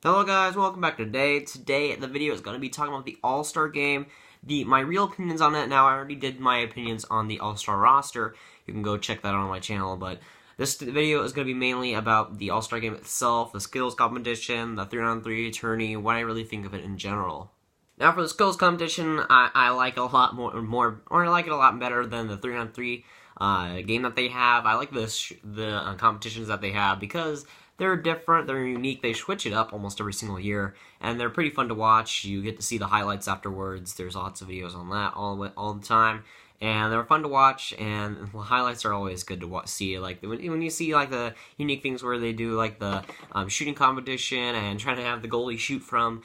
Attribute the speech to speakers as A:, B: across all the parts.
A: Hello guys, welcome back to Today. Today the video is going to be talking about the All-Star Game. My real opinions on it now. I already did my opinions on the All-Star roster. You can go check that out on my channel, but this video is going to be mainly about the All-Star Game itself, the skills competition, the 3-on-3 tourney, what I really think of it in general. Now for the skills competition, I like it a lot I like it a lot better than the 3-on-3 game that they have. I like the competitions that they have because they're different, they're unique, they switch it up almost every single year, and they're pretty fun to watch. You get to see the highlights afterwards. There's lots of videos on that all the time, and they're fun to watch, and the highlights are always good to see. Like, when you see, like, the unique things where they do, like, the shooting competition and trying to have the goalie shoot from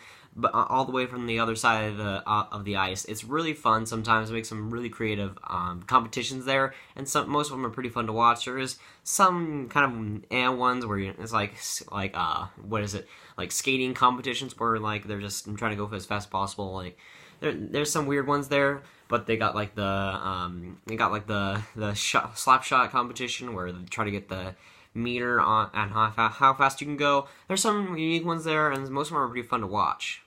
A: all the way from the other side of the ice. It's really fun sometimes. It makes some really creative competitions there, and most of them are pretty fun to watch. There is some kind of ones where it's like what is it, like skating competitions where like they're just trying to go as fast as possible. Like there's some weird ones there, but they got like the slap shot competition where they try to get the meter on and how fast you can go. There's some unique ones there, and most of them are pretty fun to watch.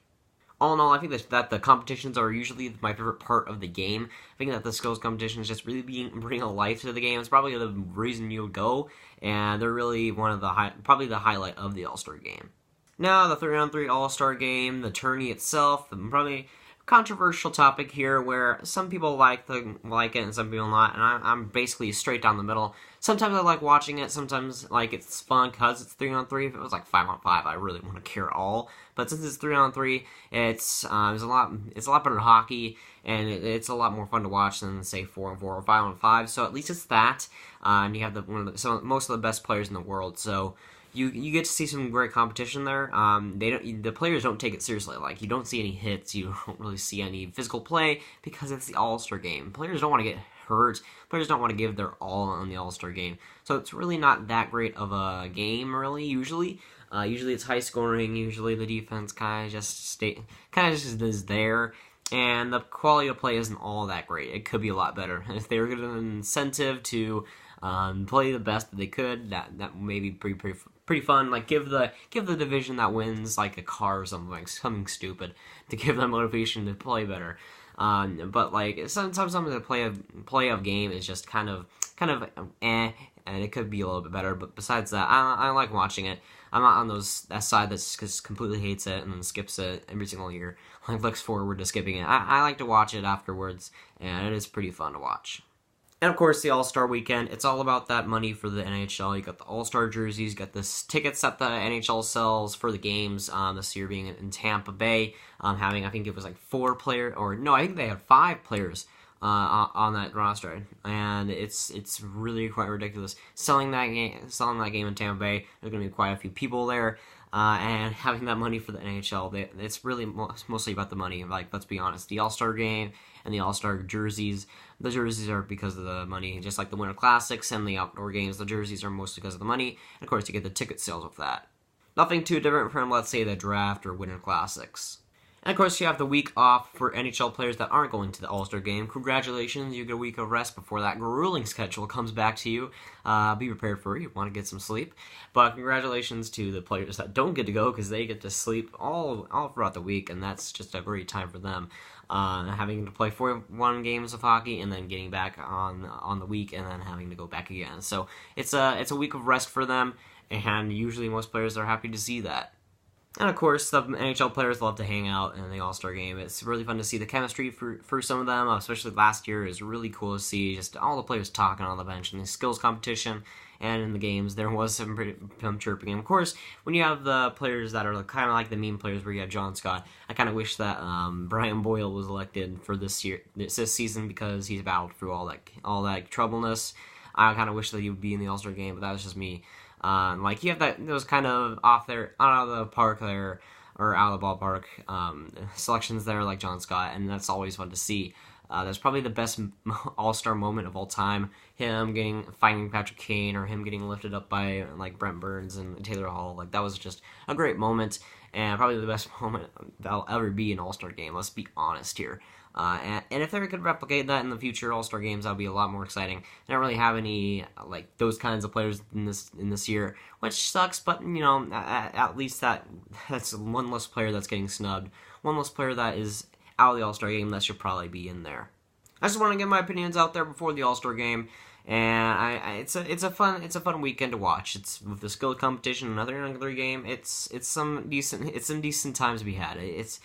A: All in all, I think that the competitions are usually my favorite part of the game. I think that the skills competition is just really bringing a life to the game. It's probably the reason you would go, and they're really one of probably the highlight of the All-Star game. Now, the 3-on-3 All-Star game, the tourney itself, probably controversial topic here where some people like it and some people not, and I'm basically straight down the middle. Sometimes I like watching it, sometimes like it's fun because it's 3-on-3. If it was like 5-on-5, I really wouldn't care at all. But since it's 3-on-3, it's a lot better than hockey, and it's a lot more fun to watch than say 4-on-4 or 5-on-5. So at least it's that, and you have most of the best players in the world. So you get to see some great competition there. The players don't take it seriously. Like, you don't see any hits, you don't really see any physical play because it's the All-Star game. Players don't want to get hurt. Players don't want to give their all on the All-Star game. So it's really not that great of a game, really. Usually it's high scoring. Usually the defense kind of just is there, and the quality of play isn't all that great. It could be a lot better if they were given an incentive to play the best that they could. That may be pretty fun. Like, give the division that wins like a car or something stupid to give them motivation to play better. But like sometimes the play of game is just kind of eh, and it could be a little bit better. But besides that, I like watching it. I'm not on that side that just completely hates it and then skips it every single year. Like, looks forward to skipping it. I like to watch it afterwards, and it is pretty fun to watch. And of course, the All-Star Weekend, it's all about that money for the NHL. You got the All-Star jerseys, you got the tickets that the NHL sells for the games, this year being in Tampa Bay, having, I think it was like 4 players, or no, I think they had 5 players on that roster, and it's really quite ridiculous. Selling that game in Tampa Bay, there's going to be quite a few people there, and having that money for the NHL, it's really mostly about the money. Like, let's be honest, the All-Star game and the All-Star jerseys, the jerseys are because of the money, just like the Winter Classics and the outdoor games. The jerseys are mostly because of the money, and of course you get the ticket sales with that. Nothing too different from, let's say, the draft or Winter Classics. And of course, you have the week off for NHL players that aren't going to the All-Star game. Congratulations, you get a week of rest before that grueling schedule comes back to you. Be prepared for it. You want to get some sleep. But congratulations to the players that don't get to go, because they get to sleep all throughout the week, and that's just a great time for them. Having to play 41 games of hockey and then getting back on the week and then having to go back again. So it's a week of rest for them, and usually most players are happy to see that. And of course, the NHL players love to hang out in the All-Star game. It's really fun to see the chemistry for some of them, especially last year. It was really cool to see just all the players talking on the bench in the skills competition and in the games. There was some chirping. And of course, when you have the players that are kind of like the meme players where you have John Scott, I kind of wish that Brian Boyle was elected for this season, because he's battled through all that troubleness. I kind of wish that he would be in the All-Star game, but that was just me. Like, you have those kind of out of the park there, or out of the ballpark selections there, like John Scott, and that's always fun to see. That's probably the best All-Star moment of all time. Him finding Patrick Kane, or him getting lifted up by like Brent Burns and Taylor Hall. Like, that was just a great moment, and probably the best moment that'll ever be an All-Star game. Let's be honest here. And if they could replicate that in the future All-Star games, that would be a lot more exciting. They don't really have any like those kinds of players in this year, which sucks. But you know, at least that's one less player that's getting snubbed, one less player that is out of the All-Star game that should probably be in there. I just want to get my opinions out there before the All-Star game, and it's a fun weekend to watch. It's with the skill competition, another game. It's some decent times to be had. It's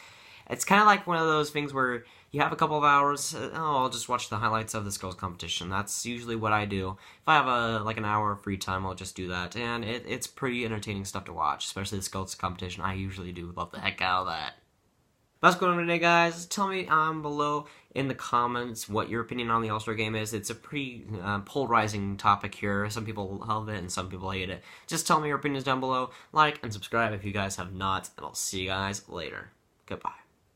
A: kind of like one of those things where you have a couple of hours. I'll just watch the highlights of the skills competition. That's usually what I do. If I have an hour of free time, I'll just do that, and it's pretty entertaining stuff to watch, especially the skills competition. I usually do love the heck out of that. That's going on today, guys. Tell me below in the comments what your opinion on the All-Star Game is. It's a pretty polarizing topic here. Some people love it and some people hate it. Just tell me your opinions down below. Like and subscribe if you guys have not, and I'll see you guys later. Goodbye.